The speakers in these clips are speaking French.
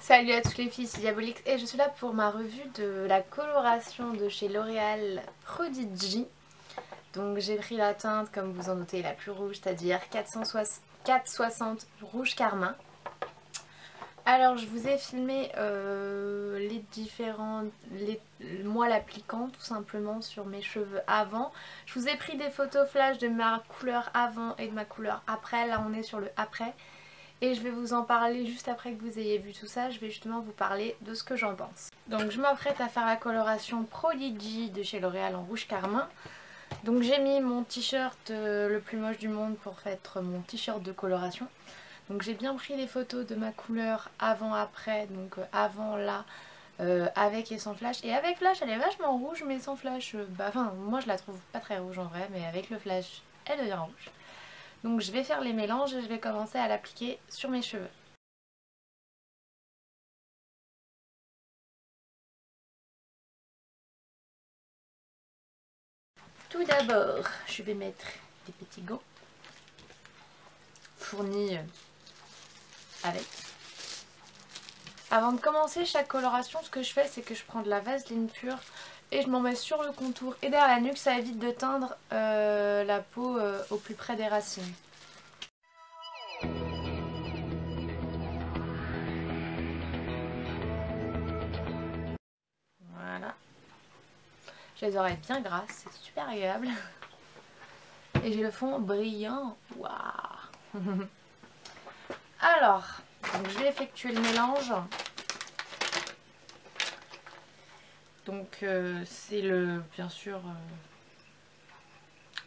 Salut à toutes les filles, c'est Diabolix et je suis là pour ma revue de la coloration de chez L'Oréal Prodigy. Donc j'ai pris la teinte, comme vous en doutez, la plus rouge, c'est-à-dire 460 rouge carmin. Alors je vous ai filmé les différents moi l'appliquant tout simplement sur mes cheveux avant. Je vous ai pris des photos flash de ma couleur avant et de ma couleur après. Là on est sur le après. Et je vais vous en parler juste après que vous ayez vu tout ça. Je vais justement vous parler de ce que j'en pense. Donc je m'apprête à faire la coloration Prodigy de chez L'Oréal en rouge carmin. Donc j'ai mis mon t-shirt le plus moche du monde pour être mon t-shirt de coloration. Donc j'ai bien pris les photos de ma couleur avant-après. Donc avant là avec et sans flash. Et avec flash elle est vachement rouge, mais sans flash, enfin moi je la trouve pas très rouge en vrai. Mais avec le flash elle devient rouge. Donc je vais faire les mélanges et je vais commencer à l'appliquer sur mes cheveux. Tout d'abord, je vais mettre des petits gants fournis avec. Avant de commencer chaque coloration, ce que je fais, c'est que je prends de la vaseline pure et je m'en mets sur le contour et derrière la nuque. Ça évite de teindre la peau au plus près des racines. Voilà. J'ai les oreilles bien grasses, c'est super agréable. Et j'ai le fond brillant. Waouh. Alors, donc je vais effectuer le mélange. Donc c'est bien sûr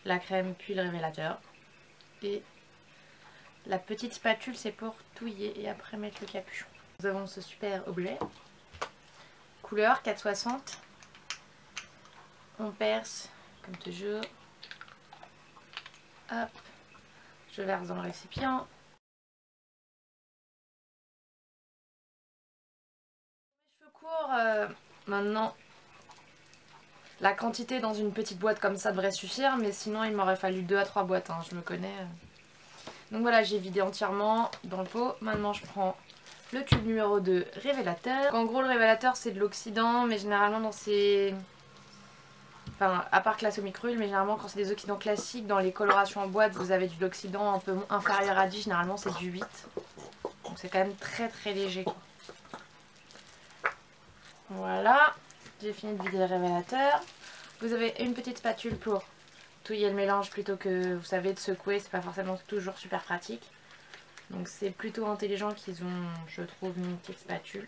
la crème puis le révélateur. Et la petite spatule c'est pour touiller et après mettre le capuchon. Nous avons ce super objet. Couleur 460. On perce comme toujours. Hop. Je verse dans le récipient. Mes cheveux courts, maintenant la quantité dans une petite boîte comme ça devrait suffire, mais sinon il m'aurait fallu 2 à 3 boîtes, hein, je me connais. Donc voilà, j'ai vidé entièrement dans le pot. Maintenant je prends le tube numéro 2 révélateur. En gros le révélateur c'est de l'oxydant, mais généralement dans ces... Enfin à part Classe au micrule, mais généralement quand c'est des oxydants classiques, dans les colorations en boîte vous avez de l'oxydant un peu inférieur à 10, généralement c'est du 8. Donc c'est quand même très très léger quoi. Voilà, j'ai fini de vider le révélateur. Vous avez une petite spatule pour touiller le mélange plutôt que, vous savez, de secouer. C'est pas forcément toujours super pratique. Donc c'est plutôt intelligent qu'ils ont, je trouve, une petite spatule.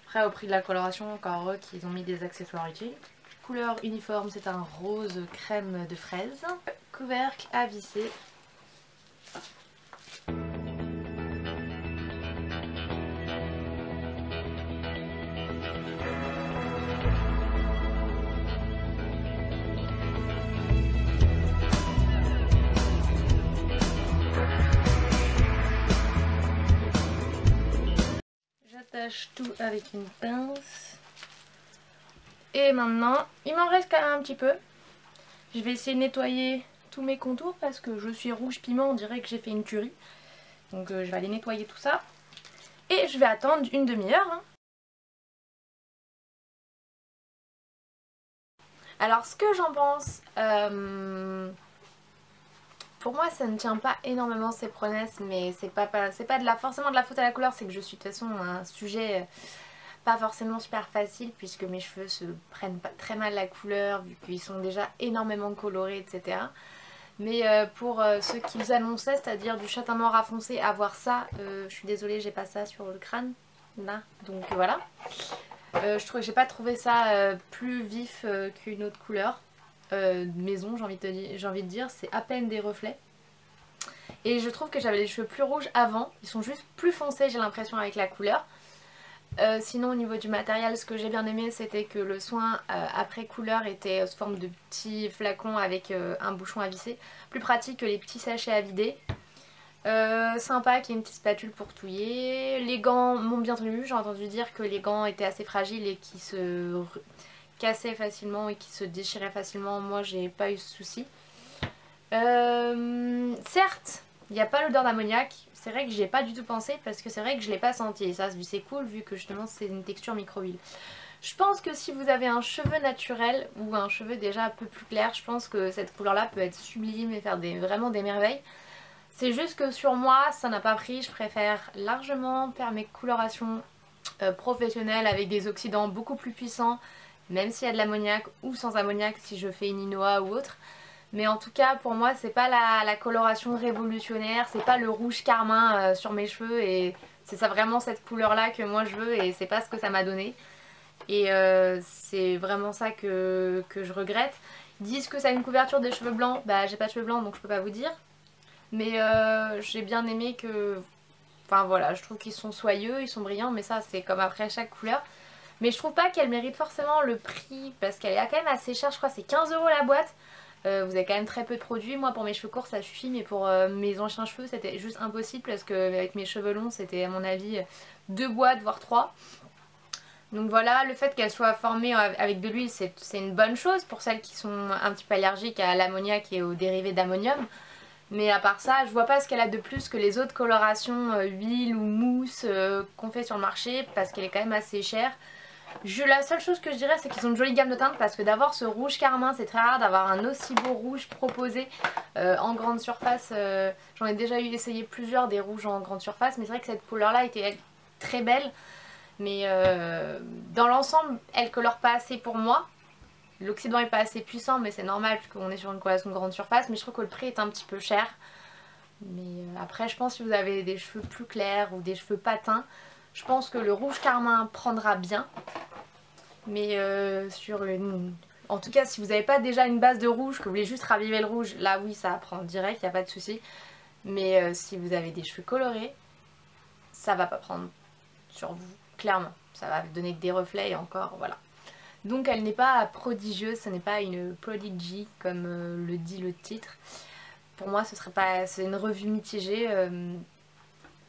Après au prix de la coloration, encore heureux qu'ils ont mis des accessoires utiles. Couleur uniforme, c'est un rose crème de fraise. Couvercle à visser. J'attache tout avec une pince. Et maintenant, il m'en reste quand même un petit peu. Je vais essayer de nettoyer tous mes contours parce que je suis rouge piment, on dirait que j'ai fait une tuerie. Donc je vais aller nettoyer tout ça. Et je vais attendre une demi-heure. Hein. Alors ce que j'en pense, pour moi ça ne tient pas énormément ces prouesses, mais c'est pas forcément de la faute à la couleur, c'est que je suis de toute façon un sujet pas forcément super facile puisque mes cheveux se prennent pas très mal la couleur vu qu'ils sont déjà énormément colorés, etc. Mais pour ce qu'ils annonçaient, c'est-à-dire du châtain noir à foncé, avoir ça, je suis désolée, j'ai pas ça sur le crâne, là, donc voilà. J'ai pas trouvé ça plus vif qu'une autre couleur. Maison, j'ai envie de dire, c'est à peine des reflets. Et je trouve que j'avais les cheveux plus rouges avant, ils sont juste plus foncés, j'ai l'impression, avec la couleur. Sinon au niveau du matériel, ce que j'ai bien aimé c'était que le soin après couleur était sous forme de petits flacons avec un bouchon à visser, plus pratique que les petits sachets à vider. Sympa qu'il y ait une petite spatule pour touiller. Les gants m'ont bien tenu, j'ai entendu dire que les gants étaient assez fragiles et qui se cassaient facilement et qui se déchiraient facilement. Moi j'ai pas eu ce souci. Certes, il n'y a pas l'odeur d'ammoniac, c'est vrai que j'y ai pas du tout pensé parce que c'est vrai que je l'ai pas senti et ça c'est cool vu que justement c'est une texture micro-huile. Je pense que si vous avez un cheveu naturel ou un cheveu déjà un peu plus clair, je pense que cette couleur là peut être sublime et faire vraiment des merveilles. C'est juste que sur moi ça n'a pas pris, je préfère largement faire mes colorations professionnelles avec des oxydants beaucoup plus puissants, même s'il y a de l'ammoniac ou sans ammoniac si je fais une Inoa ou autre. Mais en tout cas pour moi c'est pas la coloration révolutionnaire, c'est pas le rouge carmin sur mes cheveux et c'est ça vraiment cette couleur là que moi je veux et c'est pas ce que ça m'a donné. Et c'est vraiment ça que je regrette. Ils disent que ça a une couverture des cheveux blancs, bah j'ai pas de cheveux blancs donc je peux pas vous dire. Mais j'ai bien aimé que... Enfin voilà, je trouve qu'ils sont soyeux, ils sont brillants mais ça c'est comme après chaque couleur. Mais je trouve pas qu'elle mérite forcément le prix parce qu'elle est quand même assez chère, je crois c'est 15 € la boîte. Vous avez quand même très peu de produits, moi pour mes cheveux courts ça suffit mais pour mes anciens cheveux c'était juste impossible parce qu'avec mes cheveux longs c'était à mon avis 2 boîtes voire 3. Donc voilà, le fait qu'elle soit formée avec de l'huile c'est une bonne chose pour celles qui sont un petit peu allergiques à l'ammoniac et aux dérivés d'ammonium. Mais à part ça, je vois pas ce qu'elle a de plus que les autres colorations huile ou mousse qu'on fait sur le marché parce qu'elle est quand même assez chère. La seule chose que je dirais c'est qu'ils ont une jolie gamme de teintes parce que d'avoir ce rouge carmin c'est très rare, d'avoir un aussi beau rouge proposé en grande surface. J'en ai déjà essayé plusieurs des rouges en grande surface mais c'est vrai que cette couleur là était très belle. Mais dans l'ensemble elle colore pas assez pour moi. L'oxydant est pas assez puissant mais c'est normal puisqu'on est sur une coloration de grande surface. Mais je trouve que le prix est un petit peu cher. Mais après je pense que si vous avez des cheveux plus clairs ou des cheveux patins, je pense que le rouge carmin prendra bien. Mais sur une... En tout cas si vous n'avez pas déjà une base de rouge, que vous voulez juste raviver le rouge, là oui ça prend direct, il n'y a pas de souci. Mais si vous avez des cheveux colorés, ça va pas prendre sur vous, clairement. Ça va donner que des reflets et encore, voilà. Donc elle n'est pas prodigieuse, ce n'est pas une prodigy comme le dit le titre. Pour moi ce serait pas... c'est une revue mitigée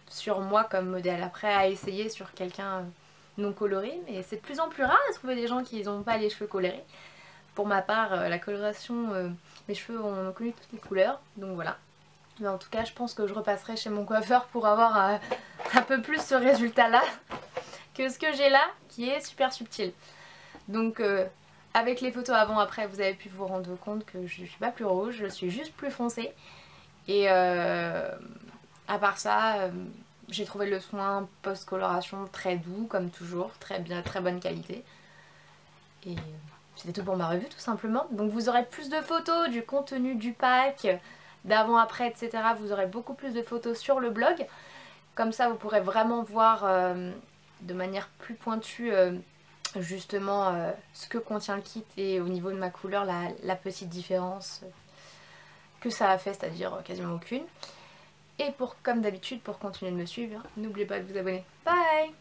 sur moi comme modèle. Après à essayer sur quelqu'un non coloré, mais c'est de plus en plus rare de trouver des gens qui n'ont pas les cheveux colorés. Pour ma part, la coloration, mes cheveux ont connu toutes les couleurs, donc voilà. Mais en tout cas je pense que je repasserai chez mon coiffeur pour avoir un peu plus ce résultat là que ce que j'ai là qui est super subtil. Donc avec les photos avant après vous avez pu vous rendre compte que je suis pas plus rouge, je suis juste plus foncée. Et à part ça j'ai trouvé le soin post-coloration très doux comme toujours, très bien, très bonne qualité. Et c'était tout pour ma revue tout simplement. Donc vous aurez plus de photos du contenu du pack, d'avant après etc. Vous aurez beaucoup plus de photos sur le blog. Comme ça vous pourrez vraiment voir de manière plus pointue justement ce que contient le kit et au niveau de ma couleur la petite différence que ça a fait, c'est-à-dire quasiment aucune. Et comme d'habitude pour continuer de me suivre, n'oubliez pas de vous abonner. Bye!